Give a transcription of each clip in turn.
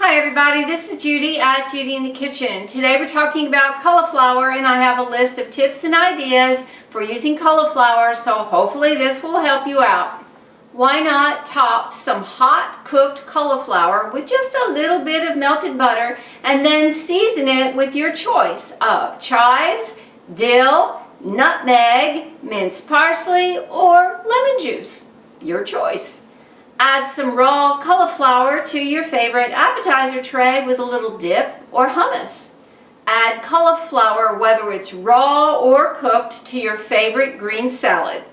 Hi everybody, this is Judy at Judy in the Kitchen. Today we're talking about cauliflower and I have a list of tips and ideas for using cauliflower, so hopefully this will help you out. Why not top some hot cooked cauliflower with just a little bit of melted butter and then season it with your choice of chives, dill, nutmeg, minced parsley, or lemon juice. Your choice. Add some raw cauliflower to your favorite appetizer tray with a little dip or hummus. Add cauliflower, whether it's raw or cooked, to your favorite green salad.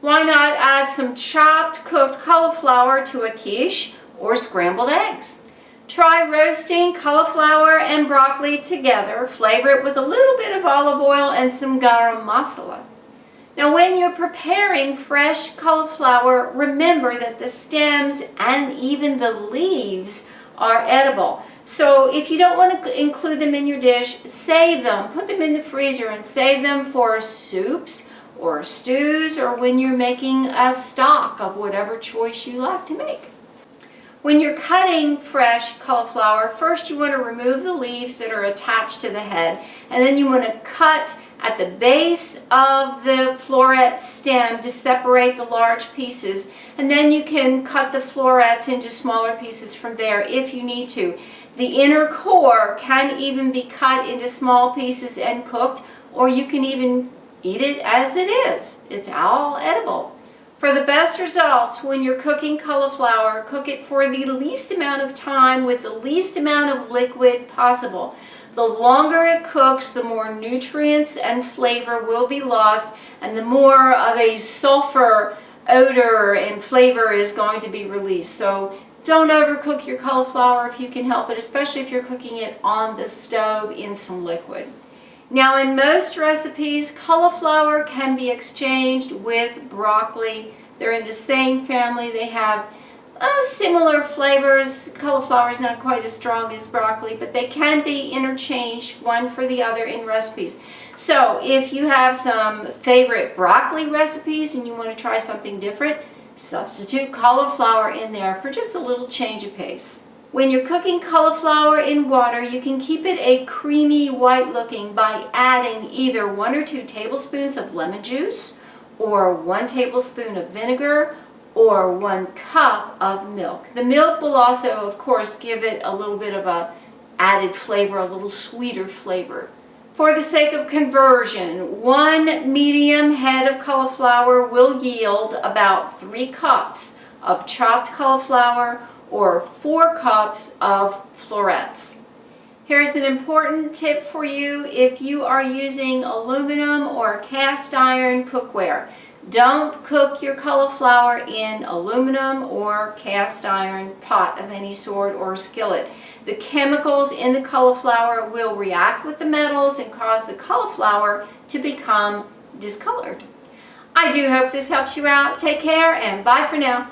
Why not add some chopped cooked cauliflower to a quiche or scrambled eggs? Try roasting cauliflower and broccoli together. Flavor it with a little bit of olive oil and some garam masala. Now when you're preparing fresh cauliflower, remember that the stems and even the leaves are edible. So if you don't want to include them in your dish, save them. Put them in the freezer and save them for soups or stews or when you're making a stock of whatever choice you like to make. When you're cutting fresh cauliflower, first you want to remove the leaves that are attached to the head, and then you want to cut at the base of the floret stem to separate the large pieces, and then you can cut the florets into smaller pieces from there if you need to. The inner core can even be cut into small pieces and cooked, or you can even eat it as it is. It's all edible. For the best results when you're cooking cauliflower, cook it for the least amount of time with the least amount of liquid possible. The longer it cooks, the more nutrients and flavor will be lost, and the more of a sulfur odor and flavor is going to be released. So don't overcook your cauliflower if you can help it, especially if you're cooking it on the stove in some liquid. Now in most recipes, cauliflower can be exchanged with broccoli. They're in the same family. They have similar flavors. Cauliflower is not quite as strong as broccoli, but they can be interchanged one for the other in recipes. So if you have some favorite broccoli recipes and you want to try something different, substitute cauliflower in there for just a little change of pace. When you're cooking cauliflower in water, you can keep it a creamy white looking by adding either 1 or 2 tablespoons of lemon juice or 1 tablespoon of vinegar or 1 cup of milk. The milk will also, of course, give it a little bit of a added flavor, a little sweeter flavor. For the sake of conversion, 1 medium head of cauliflower will yield about 3 cups of chopped cauliflower or 4 cups of florets. Here's an important tip for you if you are using aluminum or cast iron cookware. Don't cook your cauliflower in aluminum or cast iron pot of any sort or skillet. The chemicals in the cauliflower will react with the metals and cause the cauliflower to become discolored. I do hope this helps you out. Take care and bye for now.